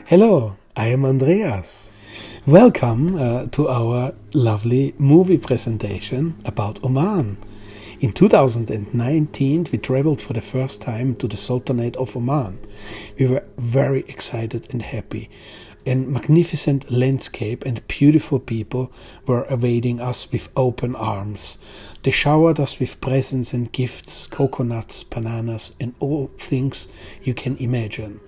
Hello, I am Andreas. Welcome to our lovely movie presentation about Oman. In 2019, we traveled for the first time to the Sultanate of Oman. We were very excited and happy. A magnificent landscape and beautiful people were awaiting us with open arms. They showered us with presents and gifts, coconuts, bananas, and all things you can imagine.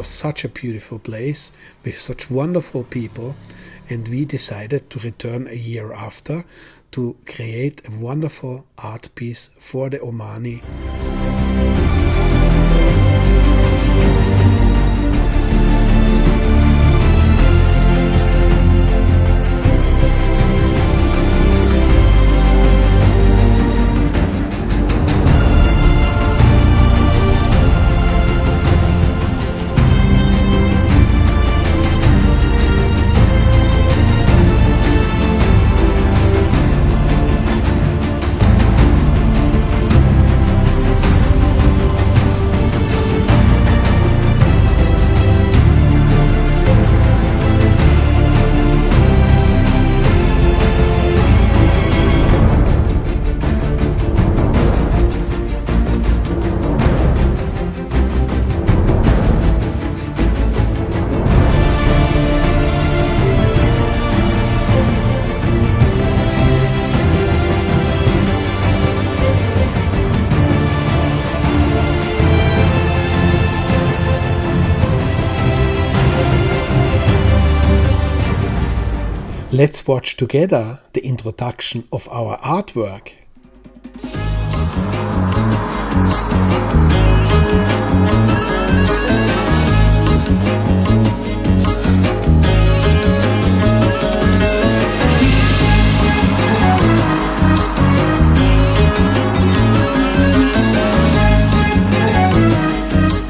Such a beautiful place with such wonderful people, and we decided to return a year after to create a wonderful art piece for the Omani. Let's watch together the introduction of our artwork.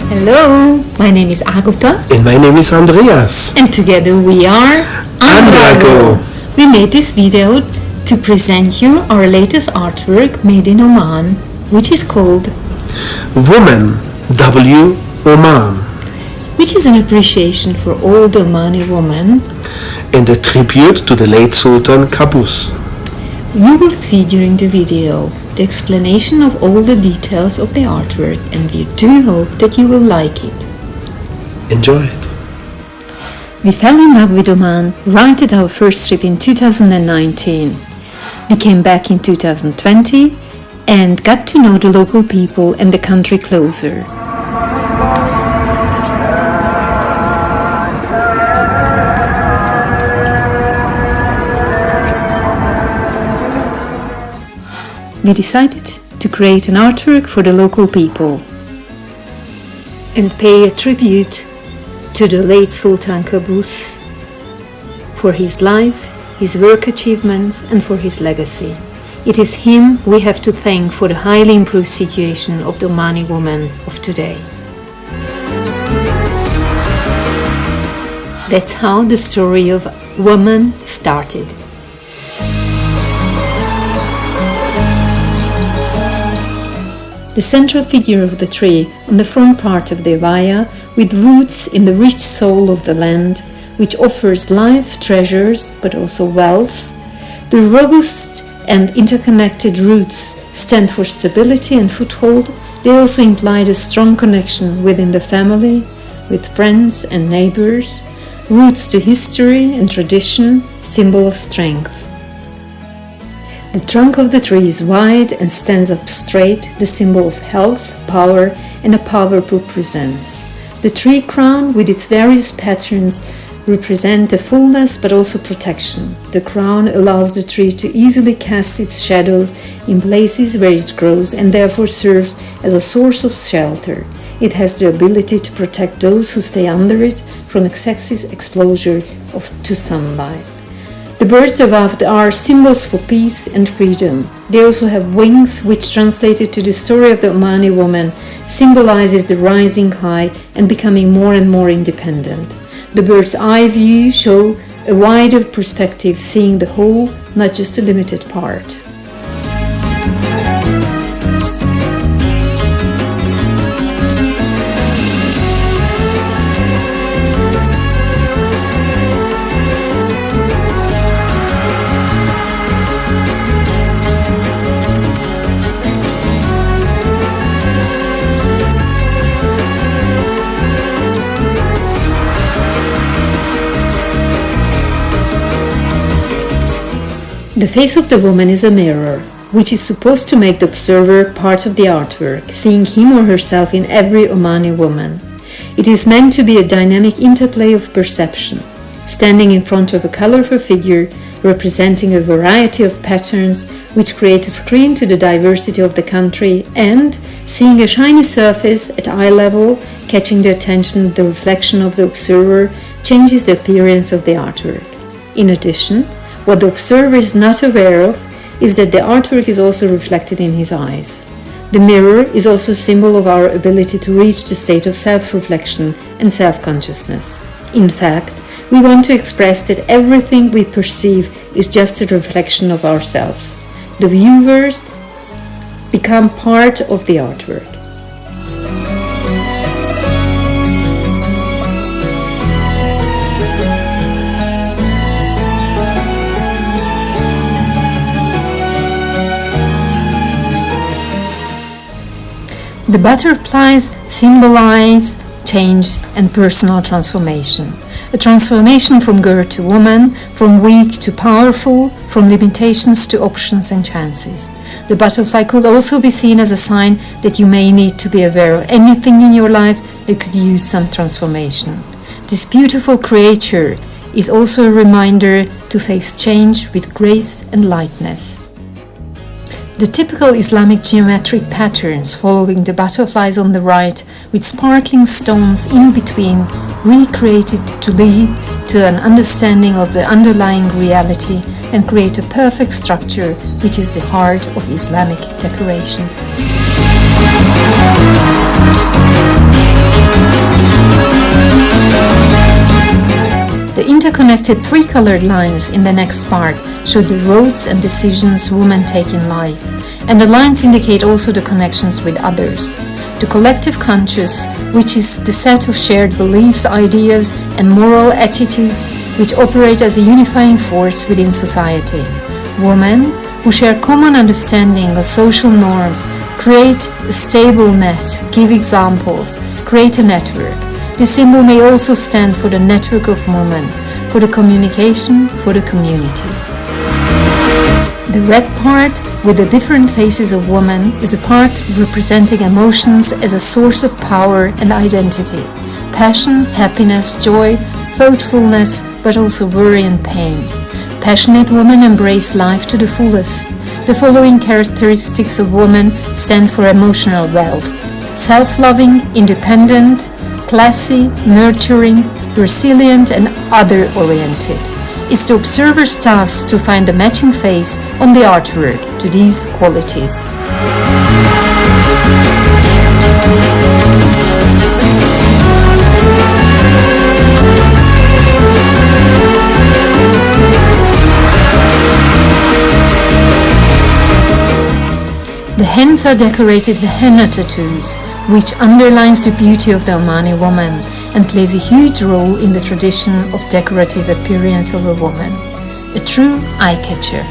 Hello, my name is Agota. And my name is Andreas. And together we are ANDRAGO. We made this video to present you our latest artwork made in Oman, which is called Woman W Oman, which is an appreciation for all the Omani women and a tribute to the late Sultan Qaboos. You will see during the video the explanation of all the details of the artwork, and we do hope that you will like it. Enjoy it. We fell in love with Oman right at our first trip in 2019. We came back in 2020 and got to know the local people and the country closer. We decided to create an artwork for the local people and pay a tribute to the late Sultan Qaboos for his life, his work achievements, and for his legacy. It is him we have to thank for the highly improved situation of the Omani woman of today. That's how the story of Woman started. The central figure of the tree on the front part of the avaya, with roots in the rich soil of the land, which offers life, treasures, but also wealth. The robust and interconnected roots stand for stability and foothold. They also imply a strong connection within the family, with friends and neighbors. Roots to history and tradition, symbol of strength. The trunk of the tree is wide and stands up straight, the symbol of health, power, and a powerful presence. The tree crown, with its various patterns, represent the fullness but also protection. The crown allows the tree to easily cast its shadows in places where it grows and therefore serves as a source of shelter. It has the ability to protect those who stay under it from excessive exposure to sunlight. The birds above are symbols for peace and freedom. They also have wings, which translated to the story of the Omani woman symbolizes the rising high and becoming more and more independent. The bird's eye view shows a wider perspective, seeing the whole, not just a limited part. The face of the woman is a mirror, which is supposed to make the observer part of the artwork, seeing him or herself in every Omani woman. It is meant to be a dynamic interplay of perception, standing in front of a colorful figure representing a variety of patterns which create a screen to the diversity of the country, and seeing a shiny surface at eye level, catching the attention of the reflection of the observer, changes the appearance of the artwork. In addition, what the observer is not aware of is that the artwork is also reflected in his eyes. The mirror is also a symbol of our ability to reach the state of self-reflection and self-consciousness. In fact, we want to express that everything we perceive is just a reflection of ourselves. The viewers become part of the artwork. The butterflies symbolize change and personal transformation. A transformation from girl to woman, from weak to powerful, from limitations to options and chances. The butterfly could also be seen as a sign that you may need to be aware of anything in your life that could use some transformation. This beautiful creature is also a reminder to face change with grace and lightness. The typical Islamic geometric patterns following the butterflies on the right, with sparkling stones in between, recreated to lead to an understanding of the underlying reality and create a perfect structure, which is the heart of Islamic decoration. The interconnected three-colored lines in the next part show the roads and decisions women take in life, and the lines indicate also the connections with others. The collective conscious, which is the set of shared beliefs, ideas, and moral attitudes which operate as a unifying force within society. Women, who share common understanding of social norms, create a stable net, give examples, create a network. The symbol may also stand for the network of women, for the communication, for the community. The red part, with the different faces of women, is a part representing emotions as a source of power and identity. Passion, happiness, joy, thoughtfulness, but also worry and pain. Passionate women embrace life to the fullest. The following characteristics of women stand for emotional wealth: self-loving, independent, classy, nurturing, resilient, and other-oriented. It's the observer's task to find the matching face on the artwork to these qualities. The hands are decorated with henna tattoos, which underlines the beauty of the Omani woman and plays a huge role in the tradition of decorative appearance of a woman. A true eye-catcher.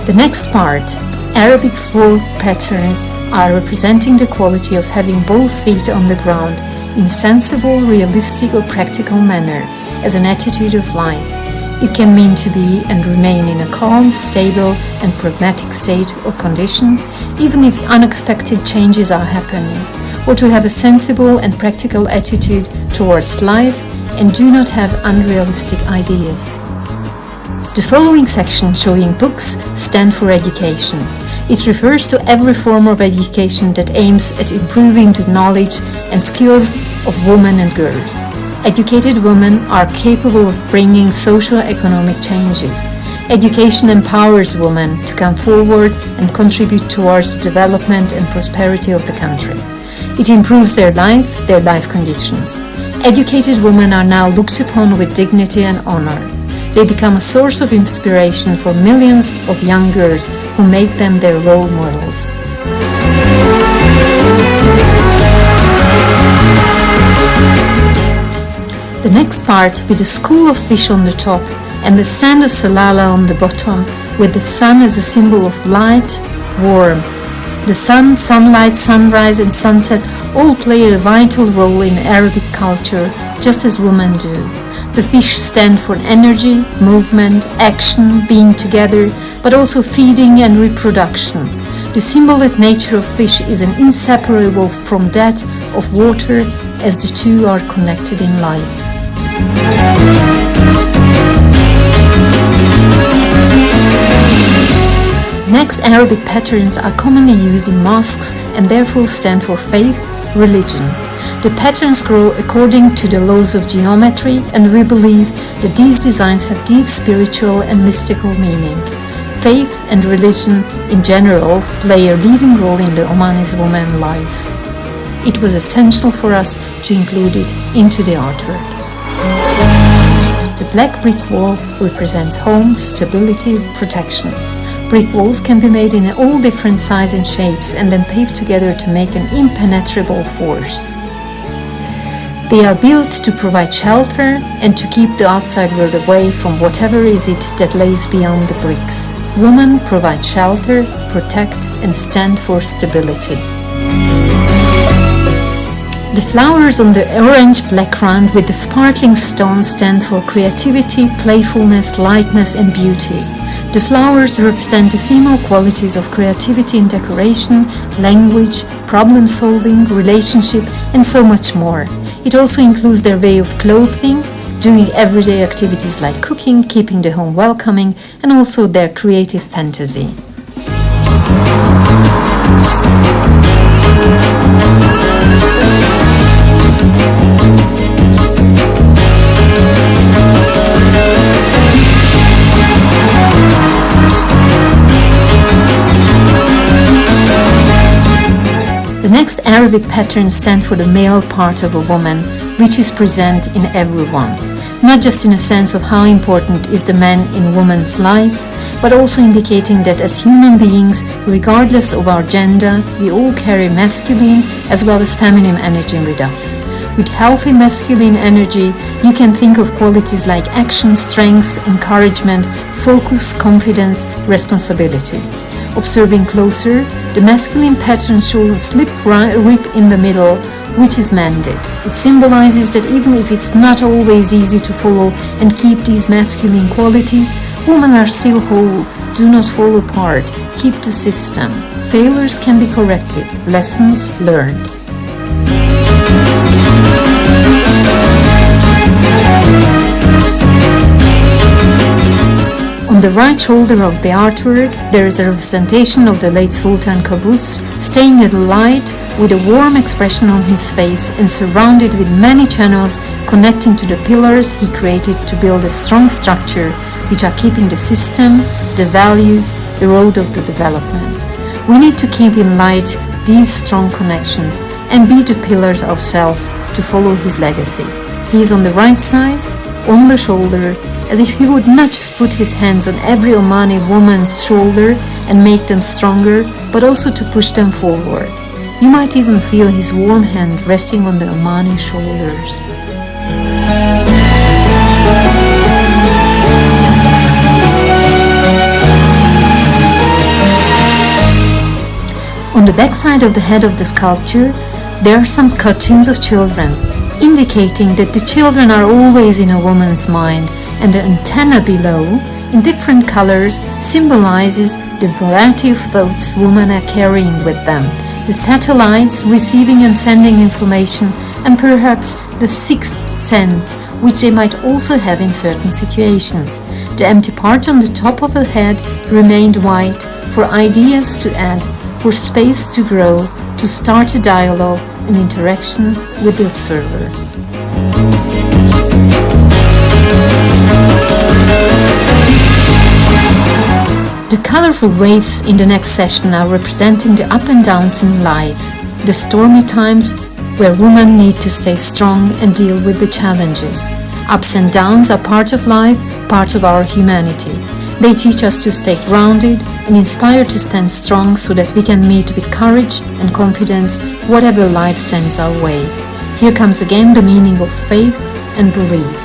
The next part, Arabic floor patterns, are representing the quality of having both feet on the ground in sensible, realistic or practical manner as an attitude of life. It can mean to be and remain in a calm, stable and pragmatic state or condition, even if unexpected changes are happening, or to have a sensible and practical attitude towards life and do not have unrealistic ideas. The following section showing books stand for education. It refers to every form of education that aims at improving the knowledge and skills of women and girls. Educated women are capable of bringing socio-economic changes. Education empowers women to come forward and contribute towards the development and prosperity of the country. It improves their life conditions. Educated women are now looked upon with dignity and honor. They become a source of inspiration for millions of young girls who make them their role models. The next part, with the school of fish on the top and the sand of Salalah on the bottom, with the sun as a symbol of light, warmth. The sun, sunlight, sunrise and sunset all play a vital role in Arabic culture, just as women do. The fish stand for energy, movement, action, being together, but also feeding and reproduction. The symbolic nature of fish is inseparable from that of water, as the two are connected in life. Next, Arabic patterns are commonly used in mosques and therefore stand for faith, religion. The patterns grow according to the laws of geometry, and we believe that these designs have deep spiritual and mystical meaning. Faith and religion in general play a leading role in the Omani's woman's life. It was essential for us to include it into the artwork. The black brick wall represents home, stability, protection. Brick walls can be made in all different sizes and shapes and then paved together to make an impenetrable force. They are built to provide shelter and to keep the outside world away from whatever is it that lays beyond the bricks. Women provide shelter, protect, and stand for stability. The flowers on the orange background with the sparkling stones stand for creativity, playfulness, lightness, and beauty. The flowers represent the female qualities of creativity in decoration, language, problem solving, relationship, and so much more. It also includes their way of clothing, doing everyday activities like cooking, keeping the home welcoming, and also their creative fantasy. The next Arabic patterns stand for the male part of a woman, which is present in everyone, not just in a sense of how important is the man in woman's life, but also indicating that as human beings, regardless of our gender, we all carry masculine as well as feminine energy with us. With healthy masculine energy, you can think of qualities like action, strength, encouragement, focus, confidence, responsibility. Observing closer, the masculine pattern shows a slip rip in the middle, which is mended. It symbolizes that even if it's not always easy to follow and keep these masculine qualities, women are still whole. Do not fall apart. Keep the system. Failures can be corrected. Lessons learned. On On the right shoulder of the artwork, there is a representation of the late Sultan Qaboos staying in the light with a warm expression on his face and surrounded with many channels connecting to the pillars he created to build a strong structure which are keeping the system, the values, the road of the development. We need to keep in light these strong connections and be the pillars ourselves to follow his legacy. He is on the right side, on the shoulder, as if he would not just put his hands on every Omani woman's shoulder and make them stronger, but also to push them forward. You might even feel his warm hand resting on the Omani shoulders. On the backside of the head of the sculpture, there are some cartoons of children, indicating that the children are always in a woman's mind, and the antenna below, in different colors, symbolizes the variety of thoughts women are carrying with them, the satellites receiving and sending information, and perhaps the sixth sense, which they might also have in certain situations. The empty part on the top of the head remained white for ideas to add, for space to grow, to start a dialogue and interaction with the observer. The colorful waves in the next session are representing the up and downs in life, the stormy times where women need to stay strong and deal with the challenges. Ups and downs are part of life, part of our humanity. They teach us to stay grounded and inspired to stand strong so that we can meet with courage and confidence whatever life sends our way. Here comes again the meaning of faith and belief.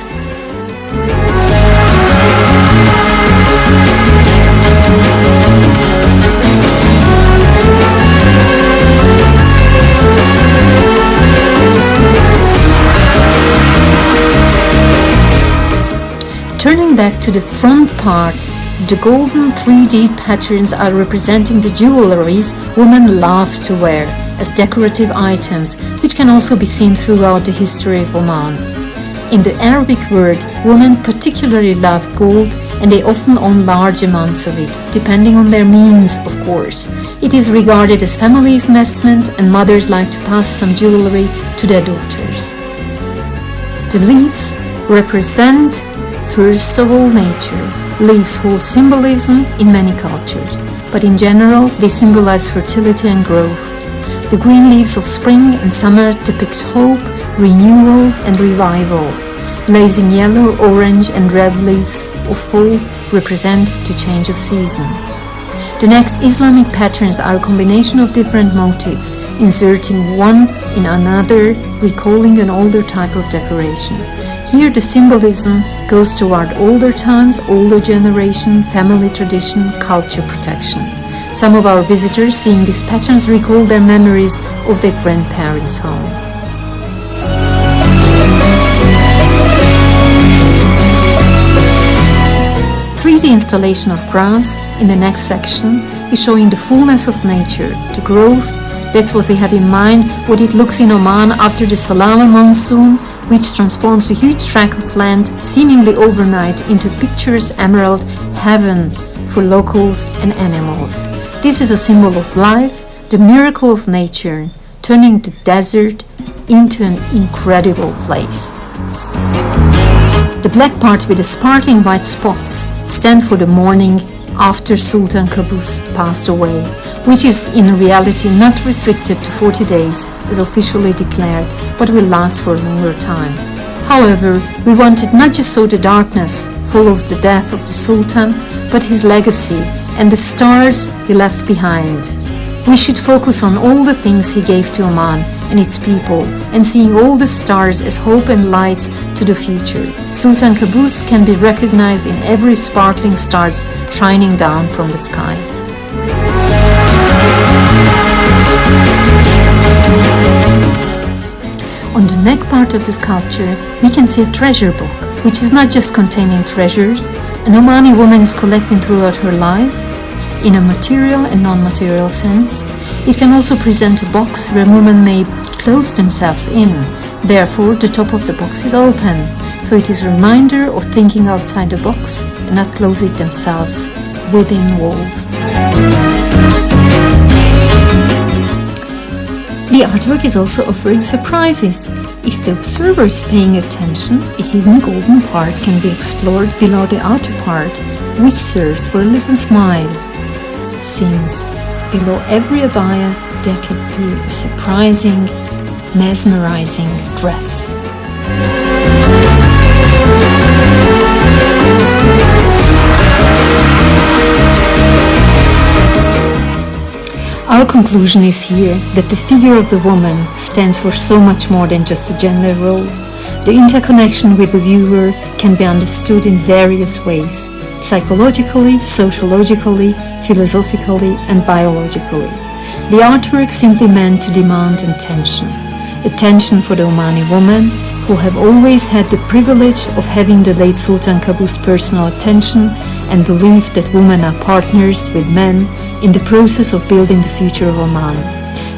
Turning back to the front part, the golden 3D patterns are representing the jewelries women love to wear as decorative items, which can also be seen throughout the history of Oman. In the Arabic word, women particularly love gold, and they often own large amounts of it, depending on their means, of course. It is regarded as family investment, and mothers like to pass some jewelry to their daughters. The leaves represent, first of all, nature. Leaves hold symbolism in many cultures, but in general they symbolize fertility and growth. The green leaves of spring and summer depict hope, renewal and revival. Blazing yellow, orange and red leaves of fall represent the change of season. The next Islamic patterns are a combination of different motifs, inserting one in another, recalling an older type of decoration. Here the symbolism goes toward older times, older generation, family tradition, culture protection. Some of our visitors seeing these patterns recall their memories of their grandparents' home. The 3D installation of grass in the next section is showing the fullness of nature, the growth. That's what we have in mind, what it looks in Oman after the Salala monsoon, which transforms a huge tract of land seemingly overnight into picturesque emerald heaven for locals and animals. This is a symbol of life, the miracle of nature, turning the desert into an incredible place. The black part with the sparkling white spots stand for the morning after Sultan Qaboos passed away, which is in reality not restricted to 40 days as officially declared, but will last for a longer time. However, we wanted not just show the darkness full of the death of the Sultan, but his legacy and the stars he left behind. We should focus on all the things he gave to Oman and its people, and seeing all the stars as hope and light to the future. Sultan Qaboos can be recognized in every sparkling stars shining down from the sky. On the neck part of the sculpture, we can see a treasure book, which is not just containing treasures an Omani woman is collecting throughout her life, in a material and non-material sense. It can also present a box where women may close themselves in. Therefore, the top of the box is open. So it is a reminder of thinking outside the box and not closing themselves within walls. The artwork is also offering surprises. If the observer is paying attention, a hidden golden part can be explored below the outer part, which serves for a little smile. Since below every abaya there could be a surprising, mesmerizing dress. Our conclusion is here that the figure of the woman stands for so much more than just a gender role. The interconnection with the viewer can be understood in various ways: psychologically, sociologically, philosophically, and biologically. The artwork simply meant to demand attention. Attention for the Omani woman, who have always had the privilege of having the late Sultan Qaboos' personal attention and believed that women are partners with men in the process of building the future of Oman.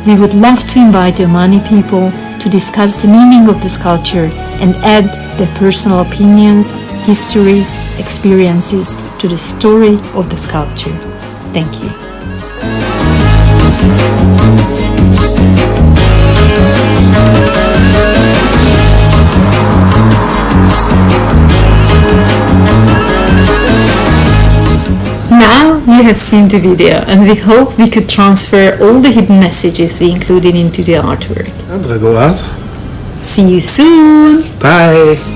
We would love to invite the Omani people to discuss the meaning of the sculpture and add their personal opinions, histories, experiences to the story of the sculpture. Thank you. Now you have seen the video, and we hope we could transfer all the hidden messages we included into the artwork. ANDRAGO art. See you soon! Bye!